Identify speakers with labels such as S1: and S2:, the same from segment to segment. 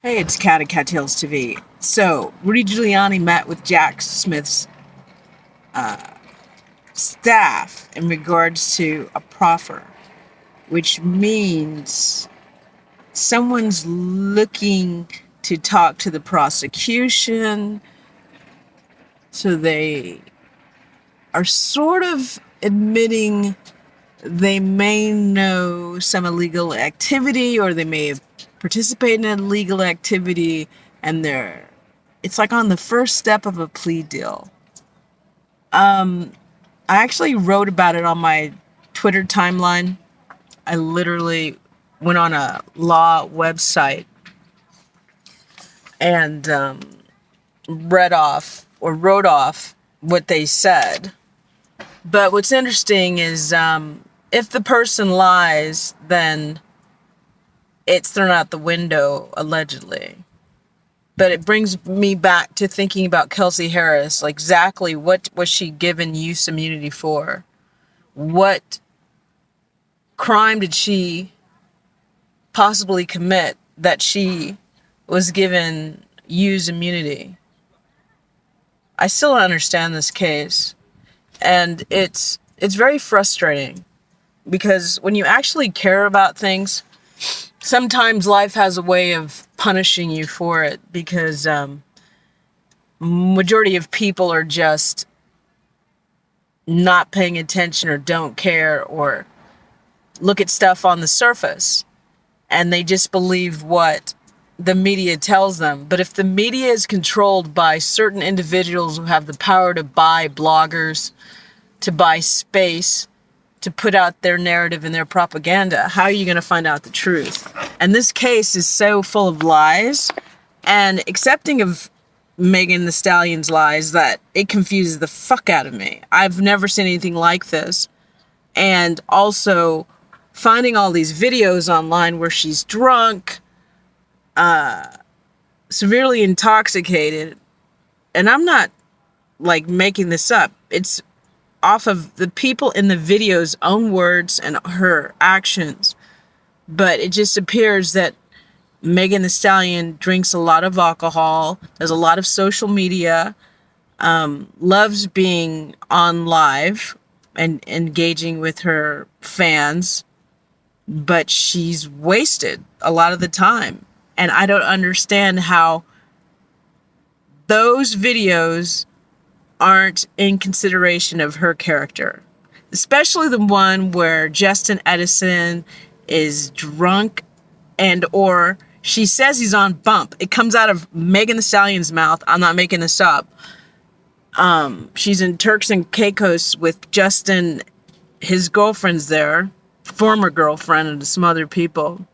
S1: Hey, it's Cat at Cattails TV. So, Rudy Giuliani met with Jack Smith's staff in regards to a proffer, which means someone's looking to talk to the prosecution. So, they are sort of admitting they may know some illegal activity or they may have participated in illegal activity, and it's like on the first step of a plea deal. I actually wrote about it on my Twitter timeline. I literally went on a law website and read off or wrote off what they said. But what's interesting is if the person lies, then it's thrown out the window, allegedly. But it brings me back to thinking about Kelsey Harris. Like, exactly what was she given use immunity for? What crime did she possibly commit that she was given use immunity? I still don't understand this case. And it's very frustrating because when you actually care about things, sometimes life has a way of punishing you for it because majority of people are just not paying attention or don't care or look at stuff on the surface and they just believe what the media tells them. But if the media is controlled by certain individuals who have the power to buy bloggers, to buy space, to put out their narrative and their propaganda, how are you going to find out the truth? And this case is so full of lies and accepting of Megan Thee Stallion's lies that it confuses the fuck out of me. I've never seen anything like this. And also finding all these videos online where she's drunk, severely intoxicated. And I'm not like making this up. It's off of the people in the video's own words and her actions. But it just appears that Megan Thee Stallion drinks a lot of alcohol, does a lot of social media, loves being on live and engaging with her fans, but she's wasted a lot of the time. And I don't understand how those videos aren't in consideration of her character, especially the one where Justin Edison is drunk and or she says he's on bump. It comes out of Megan Thee Stallion's mouth. I'm not making this up. She's in Turks and Caicos with Justin, his girlfriend's there, former girlfriend, and some other people.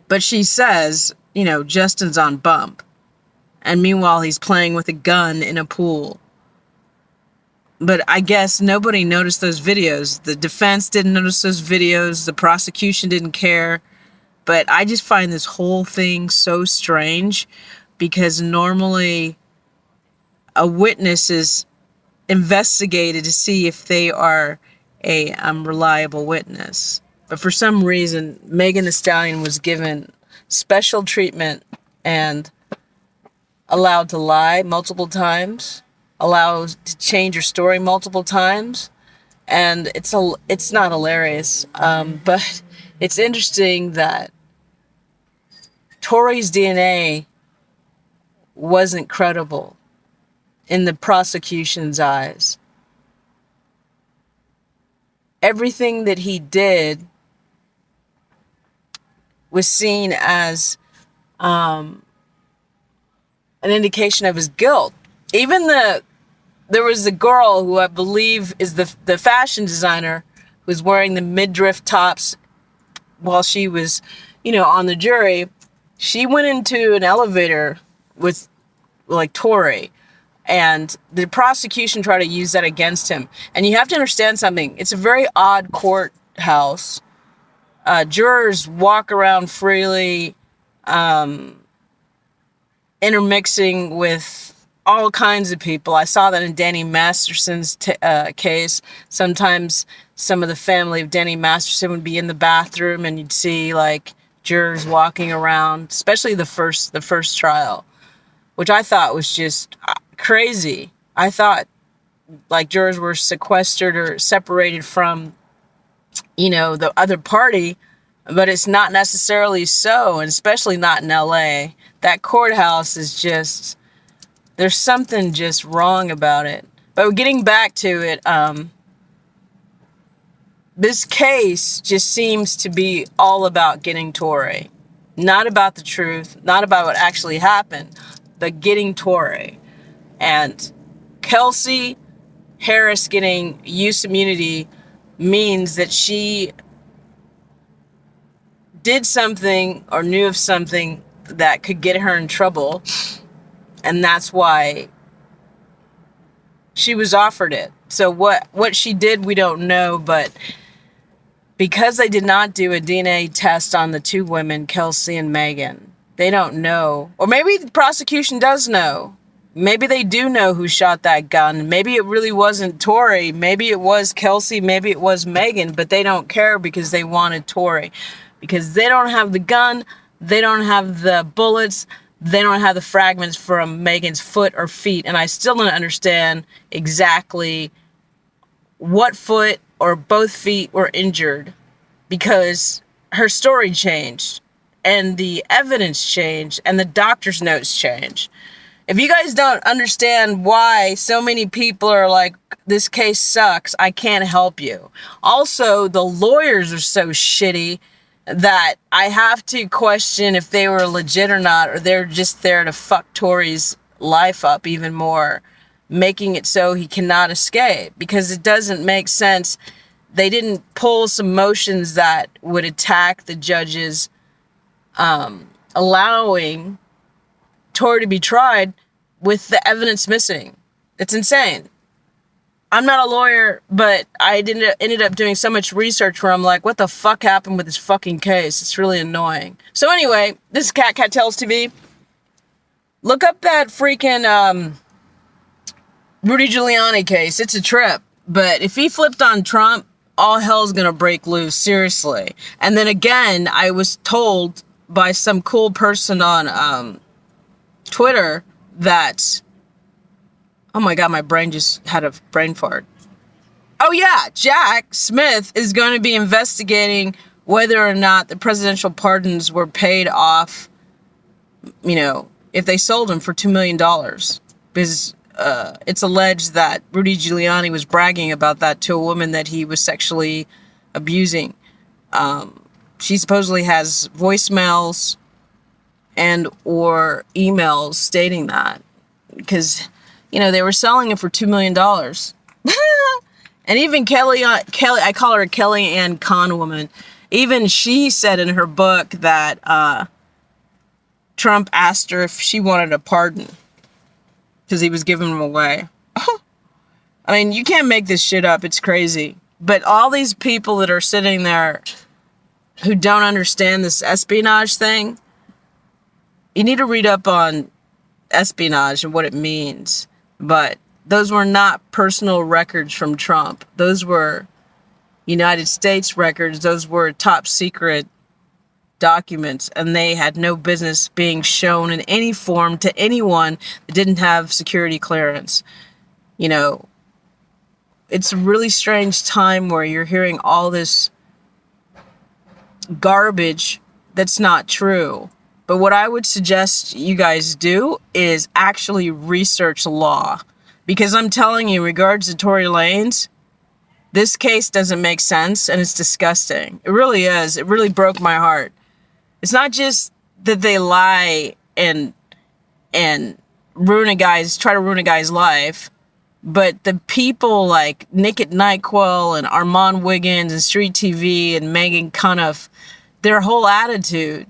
S1: But she says, Justin's on bump. And meanwhile, he's playing with a gun in a pool. But I guess nobody noticed those videos. The defense didn't notice those videos. The prosecution didn't care. But I just find this whole thing so strange because normally a witness is investigated to see if they are a reliable witness. But for some reason, Megan Thee Stallion was given special treatment and allowed to lie multiple times, allowed to change her story multiple times. And it's not hilarious, but it's interesting that Tory's DNA wasn't credible in the prosecution's eyes. Everything that he did was seen as an indication of his guilt. Even there was a girl who I believe is the fashion designer who was wearing the midriff tops while she was, on the jury. She went into an elevator with Tory, and the prosecution tried to use that against him. And you have to understand something. It's a very odd courthouse. Jurors walk around freely, intermixing with all kinds of people. I saw that in Danny Masterson's case. Sometimes some of the family of Danny Masterson would be in the bathroom and you'd see jurors walking around, especially the first trial, which I thought was just crazy. I thought like jurors were sequestered or separated from, the other party, but it's not necessarily so, and especially not in LA. That courthouse is just, there's something just wrong about it. But getting back to it, this case just seems to be all about getting Tory. Not about the truth, not about what actually happened, but getting Tory. And Kelsey Harris getting use immunity means that she did something or knew of something that could get her in trouble, and that's why she was offered it. So what she did, we don't know, but because they did not do a DNA test on the two women, Kelsey and Megan, they don't know. Or maybe the prosecution does know. Maybe they do know who shot that gun. Maybe it really wasn't Tory. Maybe it was Kelsey. Maybe it was Megan, but they don't care because they wanted Tory. Because they don't have the gun. They don't have the bullets. They don't have the fragments from Megan's foot or feet. And I still don't understand exactly what foot or both feet were injured, because her story changed and the evidence changed and the doctor's notes changed. If you guys don't understand why so many people are like, this case sucks, I can't help you. Also, the lawyers are so shitty that I have to question if they were legit or not, or they're just there to fuck Tory's life up even more, making it so he cannot escape, because it doesn't make sense. They didn't pull some motions that would attack the judges allowing Tory to be tried with the evidence missing. It's insane. I'm not a lawyer, but I ended up doing so much research where I'm like, what the fuck happened with this fucking case? It's really annoying. So anyway, this is Cat Tells TV. Look up that freaking Rudy Giuliani case. It's a trip. But if he flipped on Trump, all hell's gonna break loose, seriously. And then again, I was told by some cool person on Twitter that, oh my god, my brain just had a brain fart. Oh yeah, Jack Smith is going to be investigating whether or not the presidential pardons were paid off, if they sold him for $2 million. Because it's alleged that Rudy Giuliani was bragging about that to a woman that he was sexually abusing. She supposedly has voicemails and or emails stating that, because they were selling it for $2 million. And even Kelly, I call her Kellyanne Conwoman, even she said in her book that Trump asked her if she wanted a pardon because he was giving them away. I mean, you can't make this shit up. It's crazy. But all these people that are sitting there who don't understand this espionage thing, you need to read up on espionage and what it means. But those were not personal records from Trump. Those were United States records. Those were top secret documents, and they had no business being shown in any form to anyone that didn't have security clearance. It's a really strange time where you're hearing all this garbage that's not true. But what I would suggest you guys do is actually research law. Because I'm telling you, in regards to Tory Lanez, this case doesn't make sense, and it's disgusting. It really is. It really broke my heart. It's not just that they lie and try to ruin a guy's life, but the people like Nick at NyQuil and Armand Wiggins and Street TV and Megan Cuniff, their whole attitude,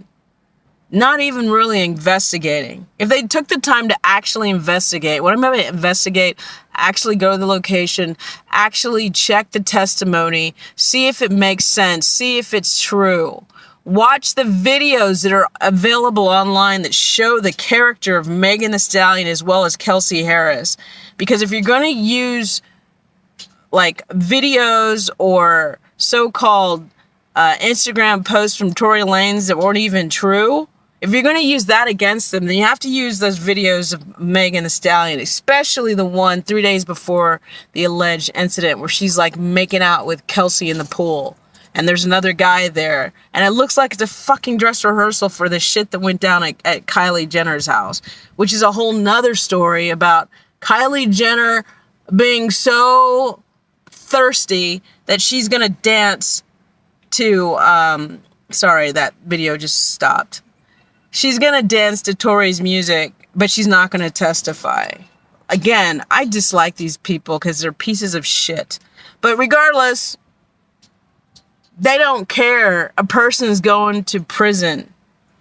S1: not even really investigating. If they took the time to actually investigate, what I'm going to investigate, actually go to the location, actually check the testimony, see if it makes sense, see if it's true. Watch the videos that are available online that show the character of Megan Thee Stallion as well as Kelsey Harris. Because if you're going to use like videos or so-called Instagram posts from Tory Lanez that weren't even true. If you're going to use that against them, then you have to use those videos of Megan Thee Stallion, especially the one 3 days before the alleged incident where she's like making out with Kelsey in the pool. And there's another guy there. And it looks like it's a fucking dress rehearsal for the shit that went down at Kylie Jenner's house. Which is a whole nother story about Kylie Jenner being so thirsty that she's going to dance to... sorry, that video just stopped. She's going to dance to Tory's music, but she's not going to testify. Again, I dislike these people because they're pieces of shit. But regardless, they don't care. A person's going to prison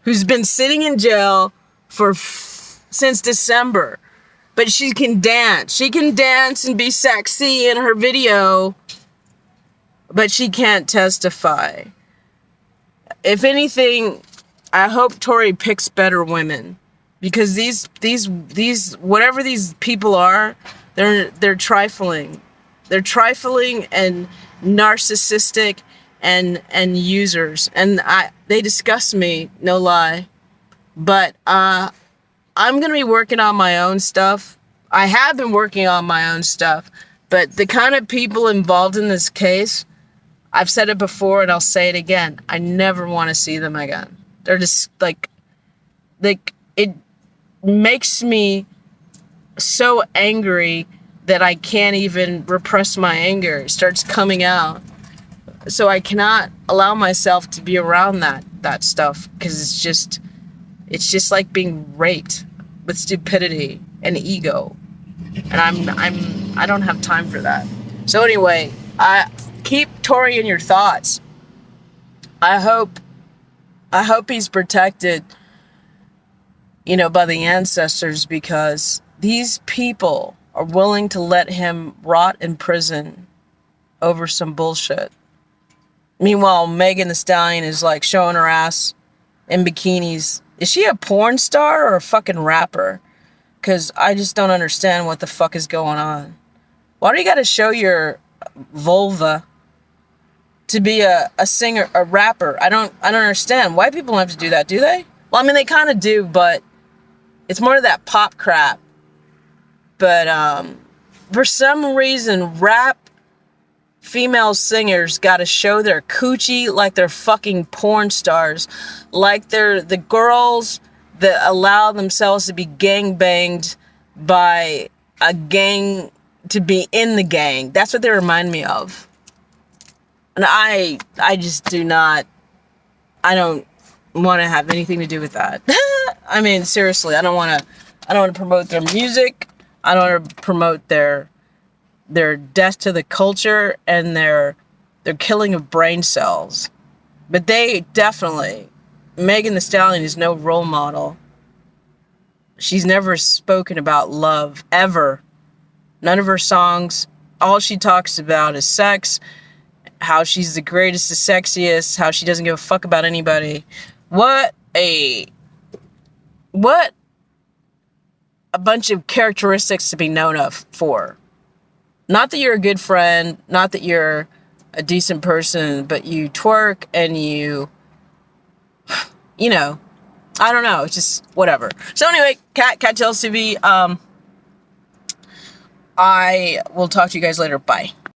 S1: who's been sitting in jail since December. But she can dance. She can dance and be sexy in her video, but she can't testify. If anything, I hope Tory picks better women, because these whatever these people are, they're trifling. They're trifling and narcissistic and users, and they disgust me, no lie. But I'm gonna be working on my own stuff. I have been working on my own stuff, but the kind of people involved in this case, I've said it before and I'll say it again, I never want to see them again. They're just like it makes me so angry that I can't even repress my anger. It starts coming out. So I cannot allow myself to be around that stuff, because it's just like being raped with stupidity and ego. And I don't have time for that. So anyway, keep Tory in your thoughts. I hope he's protected, by the ancestors, because these people are willing to let him rot in prison over some bullshit. Meanwhile, Megan Thee Stallion is like showing her ass in bikinis. Is she a porn star or a fucking rapper? Because I just don't understand what the fuck is going on. Why do you gotta show your vulva to be a singer, a rapper? I don't understand. White people don't have to do that, do they? Well, I mean, they kind of do, but it's more of that pop crap. But for some reason, rap female singers got to show their coochie like they're fucking porn stars, like they're the girls that allow themselves to be gangbanged by a gang, to be in the gang. That's what they remind me of. And I just do not, I don't want to have anything to do with that. I mean, seriously, I don't want to promote their music. I don't want to promote their death to the culture and their killing of brain cells. But they definitely, Megan Thee Stallion is no role model. She's never spoken about love, ever. None of her songs, all she talks about is sex, how she's the greatest, the sexiest, how she doesn't give a fuck about anybody. What a bunch of characteristics to be known of for. Not that you're a good friend, not that you're a decent person, but you twerk and you I don't know, it's just whatever. So anyway, Cat Tells TV, I will talk to you guys later. Bye.